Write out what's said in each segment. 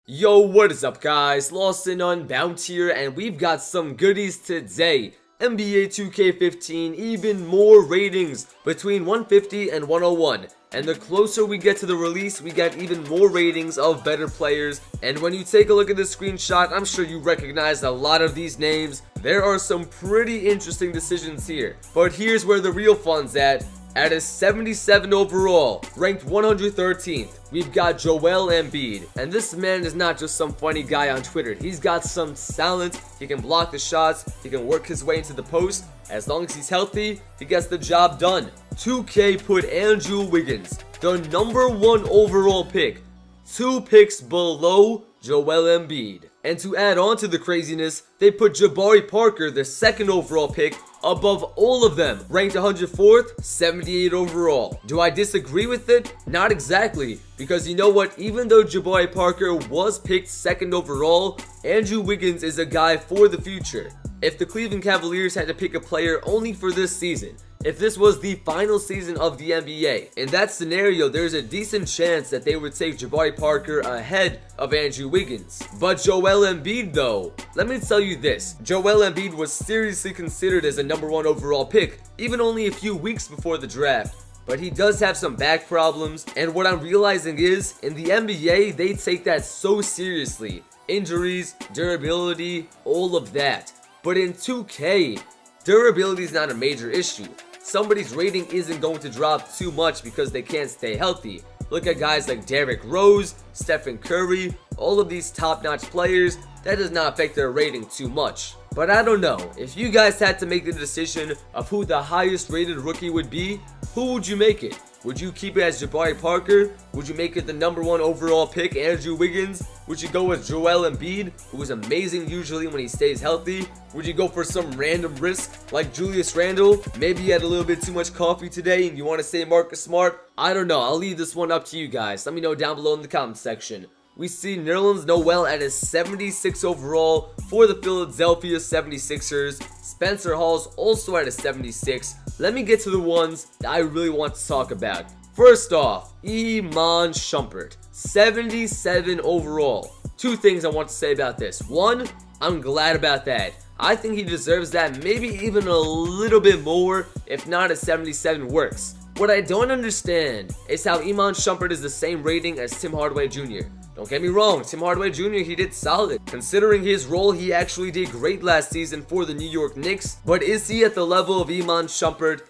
Yo, what is up guys? LostNUnbound here, and we've got some goodies today. NBA 2K15, even more ratings between 150 and 101. And the closer we get to the release, we get even more ratings of better players. And when you take a look at this screenshot, I'm sure you recognize a lot of these names. There are some pretty interesting decisions here. But here's where the real fun's at. At a 77 overall, ranked 113th, we've got Joel Embiid. And this man is not just some funny guy on Twitter. He's got some talent. He can block the shots. He can work his way into the post. As long as he's healthy, he gets the job done. 2K put Andrew Wiggins, the #1 overall pick, 2 picks below Joel Embiid. And to add on to the craziness, they put Jabari Parker, the 2nd overall pick, above all of them, ranked 104th, 78 overall. Do I disagree with it? Not exactly, because you know what, even though Jabari Parker was picked 2nd overall, Andrew Wiggins is a guy for the future. If the Cleveland Cavaliers had to pick a player only for this season, if this was the final season of the NBA, in that scenario, there's a decent chance that they would take Jabari Parker ahead of Andrew Wiggins. But Joel Embiid though, let me tell you this, Joel Embiid was seriously considered as a #1 overall pick, even only a few weeks before the draft. But he does have some back problems, and what I'm realizing is, in the NBA, they take that so seriously. Injuries, durability, all of that. But in 2K, durability is not a major issue. Somebody's rating isn't going to drop too much because they can't stay healthy. Look at guys like Derrick Rose, Stephen Curry, all of these top-notch players, that does not affect their rating too much. But I don't know, if you guys had to make the decision of who the highest rated rookie would be, who would you make it? Would you keep it as Jabari Parker? Would you make it the #1 overall pick, Andrew Wiggins? Would you go with Joel Embiid, who is amazing usually when he stays healthy? Would you go for some random risk like Julius Randle? Maybe you had a little bit too much coffee today and you want to say Marcus Smart? I don't know, I'll leave this one up to you guys. Let me know down below in the comment section. We see Nerlens Noel at a 76 overall for the Philadelphia 76ers. Spencer Hall's also at a 76. Let me get to the ones that I really want to talk about. First off, Iman Shumpert, 77 overall. Two things I want to say about this. One, I'm glad about that. I think he deserves that, maybe even a little bit more, if not a 77 works. What I don't understand is how Iman Shumpert is the same rating as Tim Hardaway Jr. Don't get me wrong, Tim Hardaway Jr., he did solid. Considering his role, he actually did great last season for the New York Knicks. But is he at the level of Iman Shumpert?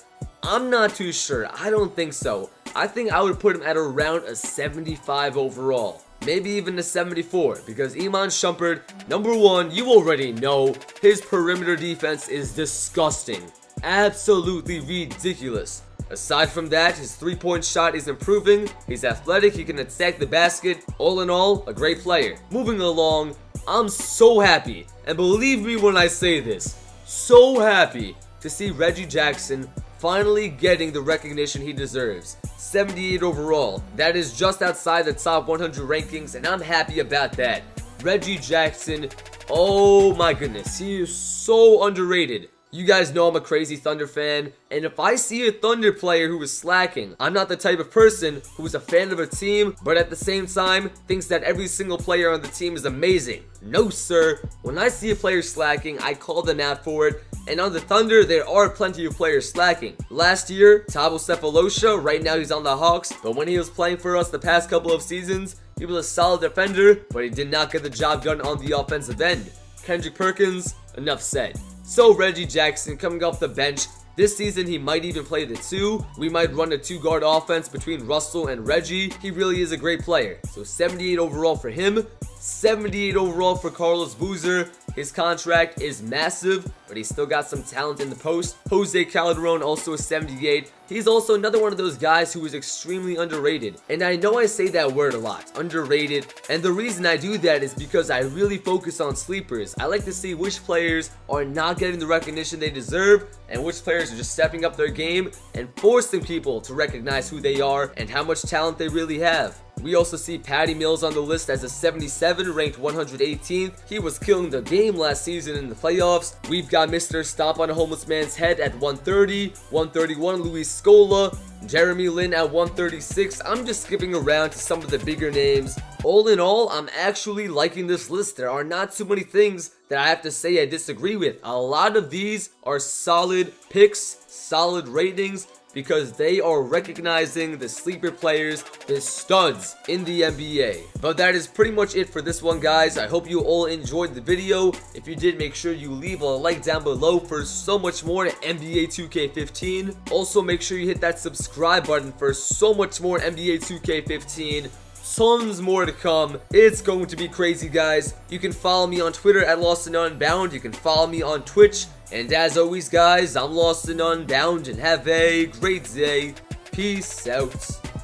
I'm not too sure. I don't think so. I think I would put him at around a 75 overall. Maybe even a 74, because Iman Shumpert, #1, you already know, his perimeter defense is disgusting. Absolutely ridiculous. Aside from that, his 3-point shot is improving, he's athletic, he can attack the basket. All in all, a great player. Moving along, I'm so happy, and believe me when I say this, so happy to see Reggie Jackson finally getting the recognition he deserves. 78 overall, that is just outside the top 100 rankings, and I'm happy about that. Reggie Jackson, oh my goodness, he is so underrated. You guys know I'm a crazy Thunder fan, and if I see a Thunder player who is slacking, I'm not the type of person who is a fan of a team, but at the same time, thinks that every single player on the team is amazing. No sir, when I see a player slacking, I call them out for it, and on the Thunder, there are plenty of players slacking. Last year, Thabo Sefolosha, right now he's on the Hawks, but when he was playing for us the past couple of seasons, he was a solid defender, but he did not get the job done on the offensive end. Kendrick Perkins, enough said. So Reggie Jackson coming off the bench, this season he might even play the 2. We might run a 2-guard offense between Russell and Reggie. He really is a great player. So 78 overall for him, 78 overall for Carlos Boozer. His contract is massive, but he's still got some talent in the post. Jose Calderon also a 78. He's also another one of those guys who is extremely underrated. And I know I say that word a lot, underrated. And the reason I do that is because I really focus on sleepers. I like to see which players are not getting the recognition they deserve and which players are just stepping up their game and forcing people to recognize who they are and how much talent they really have. We also see Patty Mills on the list as a 77, ranked 118th. He was killing the game last season in the playoffs. We've got Mr. Stomp on a Homeless Man's Head at 130, 131, Luis Scola, Jeremy Lin at 136. I'm just skipping around to some of the bigger names. All in all, I'm actually liking this list. There are not too many things that I have to say I disagree with. A lot of these are solid picks, solid ratings, because they are recognizing the sleeper players, the studs in the NBA. But that is pretty much it for this one, guys. I hope you all enjoyed the video. If you did, make sure you leave a like down below for so much more NBA 2K15. Also, make sure you hit that subscribe button for so much more NBA 2K15. Tons more to come. It's going to be crazy, guys. You can follow me on Twitter at LostNUnbound. You can follow me on Twitch. And as always, guys, I'm LostNUnbound, and have a great day. Peace out.